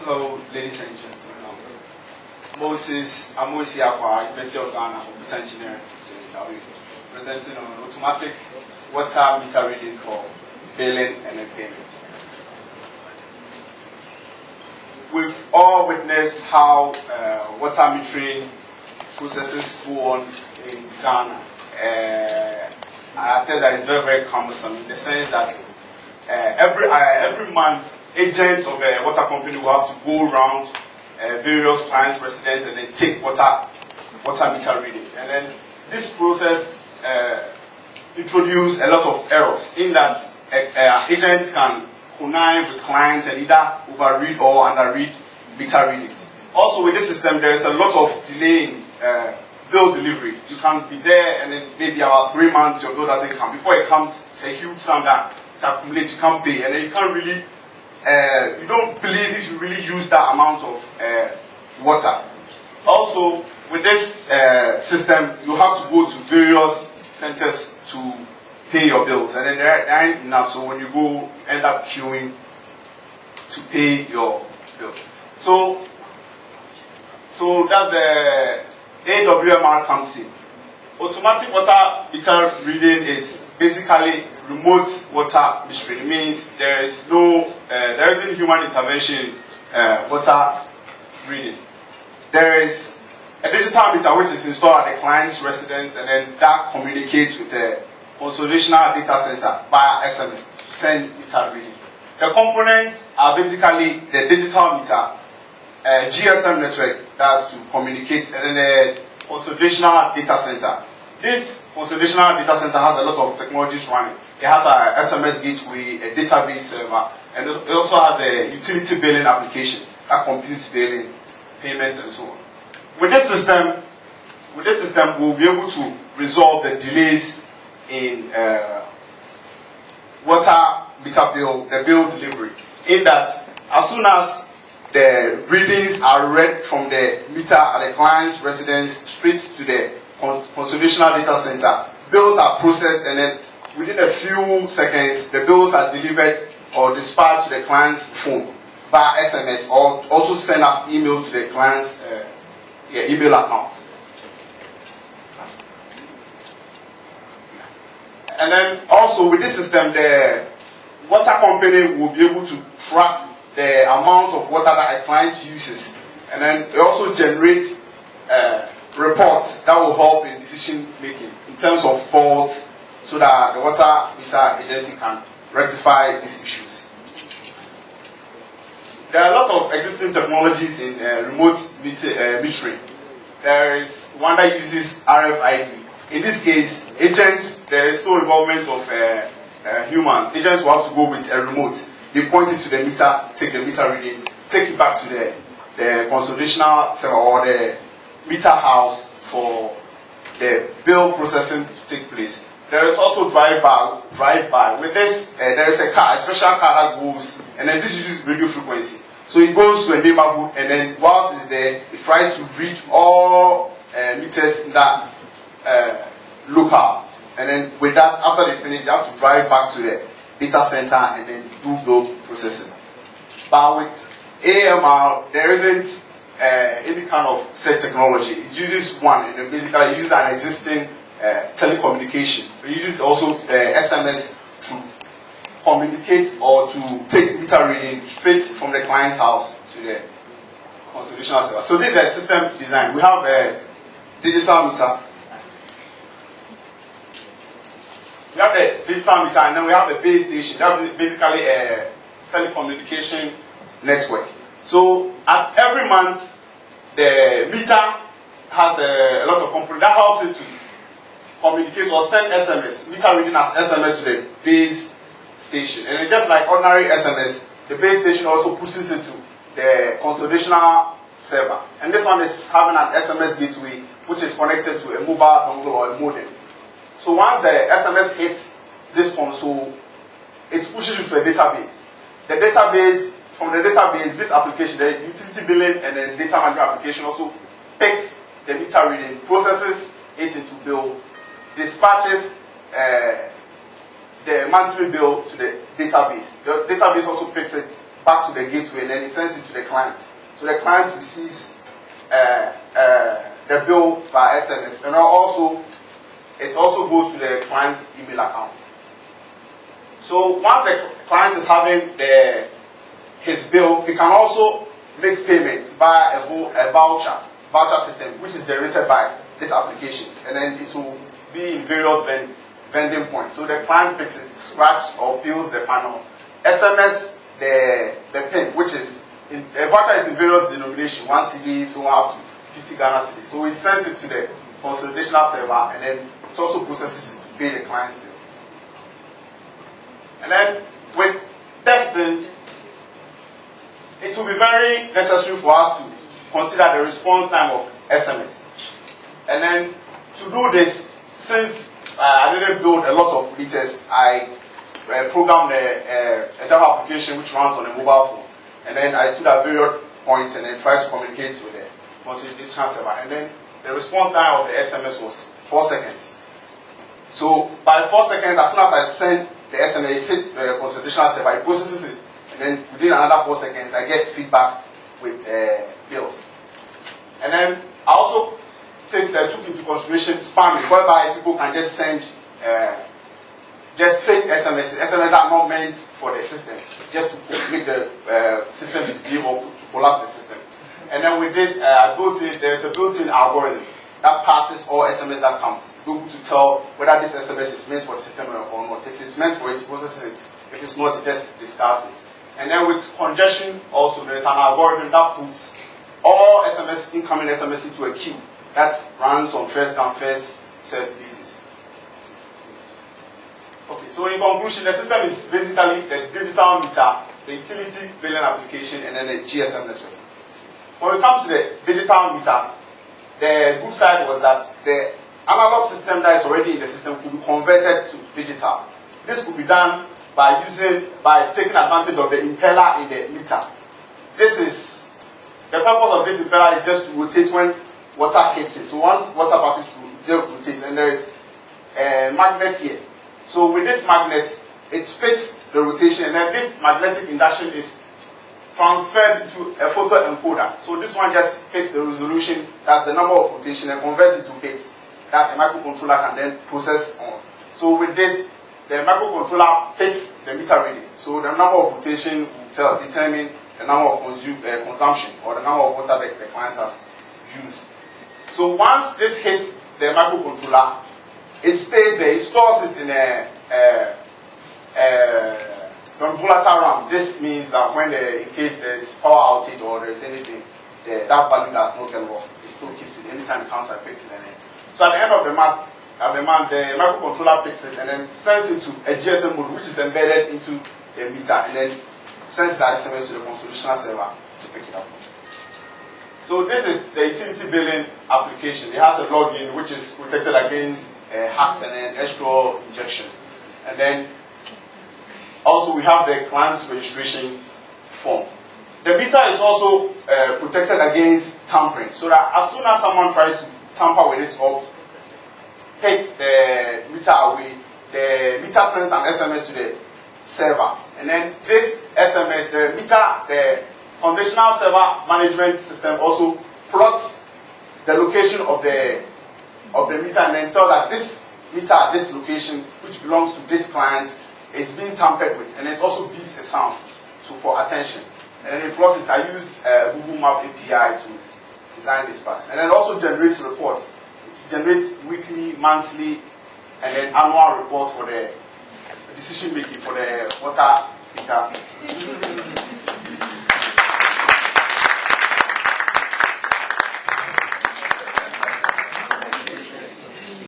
Hello, ladies and gentlemen. Moses Amosi Akwa, University of Ghana, Computer Engineering student. I'll be presenting on automatic water meter reading for billing and payment. We've all witnessed how water metering processes go on in Ghana. I think that it's very, very cumbersome in the sense that every month, agents of a water company will have to go around various clients' residents and then take water meter reading. And then this process introduces a lot of errors in that agents can connive with clients and either overread or underread meter readings. Also, with this system, there is a lot of delay in bill delivery. You can be there and then maybe about 3 months your bill doesn't come. Before it comes, it's a huge sum that it accumulates, you can't pay, and then you can't really, you don't believe if you really use that amount of water. Also, with this system, you have to go to various centers to pay your bills, and then there ain't enough, so when you go, end up queuing to pay your bill. So that's the AWMR comes in. Automatic water meter reading is basically remote water metering. It means there isn't human intervention in water reading. There is a digital meter which is installed at the client's residence, and then that communicates with a consolidational data center via SMS to send meter reading. The components are basically the digital meter, GSM network that's to communicate, and then the consolidational data center. This consolidational data center has a lot of technologies running. It has a SMS gateway, a database server, and it also has a utility billing application, a compute billing, payment, and so on. With this system, we'll be able to resolve the delays in water meter bill, the bill delivery. In that, as soon as the readings are read from the meter at the client's residence straight to the consolidational data center, bills are processed, and then within a few seconds, the bills are delivered or dispatched to the client's phone via SMS, or also send us email to the client's email account. And then also with this system, the water company will be able to track the amount of water that a client uses, and then it also generates reports that will help in decision making in terms of faults, so that the water meter agency can rectify these issues. There are a lot of existing technologies in remote metering. There is one that uses RFID. In this case, there is still involvement of humans. Agents will have to go with a remote. They point it to the meter, take the meter reading, take it back to the consolidational server or the meter house for the bill processing to take place. There is also drive-by. With this, there is a special car that goes, and then this uses radio frequency. So it goes to a neighborhood, and then whilst it's there, it tries to read all meters in that locale. And then with that, after they finish, they have to drive back to the data center and then do bill processing. But with AMR, there isn't any kind of set technology. It uses one, and then basically it uses an existing telecommunication. It uses also SMS to communicate or to take meter reading straight from the client's house to the consolidational server. So this is the system design. We have a digital meter. We have the digital meter, and then we have the base station. That is basically a telecommunication network. So at every month, the meter has a lot of components that helps it to communicate or send SMS, meter reading as SMS to the base station. And it's just like ordinary SMS, the base station also pushes it to the consolidational server. And this one is having an SMS gateway which is connected to a mobile dongle or a modem. So once the SMS hits this console, it pushes it to a database. From the database, this application, the utility billing and the data management application also picks the meter reading, processes it into bill, dispatches the monthly bill to the database. The database also picks it back to the gateway, and then it sends it to the client. So the client receives the bill by SMS, and also it also goes to the client's email account. So once the client is having his bill, he can also make payments via a voucher system, which is generated by this application, and then it will be in various vending points. So the client picks it, scratch or peels the panel, SMS the pin, which is a voucher is in various denominations, 1 CD, so up to 50 Ghana cedis. So it sends it to the consolidational server, and then it also processes it to pay the client's bill. And then with testing, it will be very necessary for us to consider the response time of SMS. And then to do this, since I didn't build a lot of meters, I programmed a Java application which runs on a mobile phone. And then I stood at various points and then tried to communicate with the consolidation server. And then the response time of the SMS was 4 seconds. So by 4 seconds, as soon as I send the SMS, hit the consolidation server, it processes it. And then within another 4 seconds, I get feedback with bills. And then I also took into consideration spamming, whereby people can just send just fake SMS that are not meant for the system, just to make the system misbehave or to collapse the system. And then with this, there's a built-in algorithm that passes all SMS that comes, able to tell whether this SMS is meant for the system or not. If it's meant for it, it processes it. If it's not, it just discards it. And then with congestion, also there's an algorithm that puts all incoming SMS into a queue that runs on first come first served basis. Okay, so in conclusion, the system is basically the digital meter, the utility billing application, and then the GSM network. When it comes to the digital meter, the good side was that the analog system that is already in the system could be converted to digital. This could be done by taking advantage of the impeller in the meter. The purpose of this impeller is just to rotate when water hits it. So once water passes through, it rotates, and there is a magnet here. So with this magnet, it fixes the rotation, and then this magnetic induction is transferred to a photo encoder. So this one just takes the resolution, that's the number of rotation, and converts it to bits that a microcontroller can then process on. So with this, the microcontroller picks the meter reading. So the number of rotation will determine the number of consumption or the number of water that the client has used. So once this hits the microcontroller, it stays there. It stores it in a non-volatile RAM. This means that when in case there is power outage or there is anything, that value does not get lost. It still keeps it. Anytime it comes, it picks it. So at the end of the month, the microcontroller picks it and then sends it to a GSM mode, which is embedded into the meter, and then sends that SMS to the consolidational server to pick it up. So this is the utility billing application. It has a login which is protected against hacks and then extra injections. And then also we have the client's registration form. The meter is also protected against tampering, so that as soon as someone tries to tamper with it or take the meter away, the meter sends an SMS to the server. And then this SMS, the conventional server management system also plots the location of the meter and then tell that this meter at this location, which belongs to this client, is being tampered with. And it also beeps a sound for attention. And then it plots it. I use Google Map API to design this part. And then also generates reports. It generates weekly, monthly, and then annual reports for the decision making for the water meter.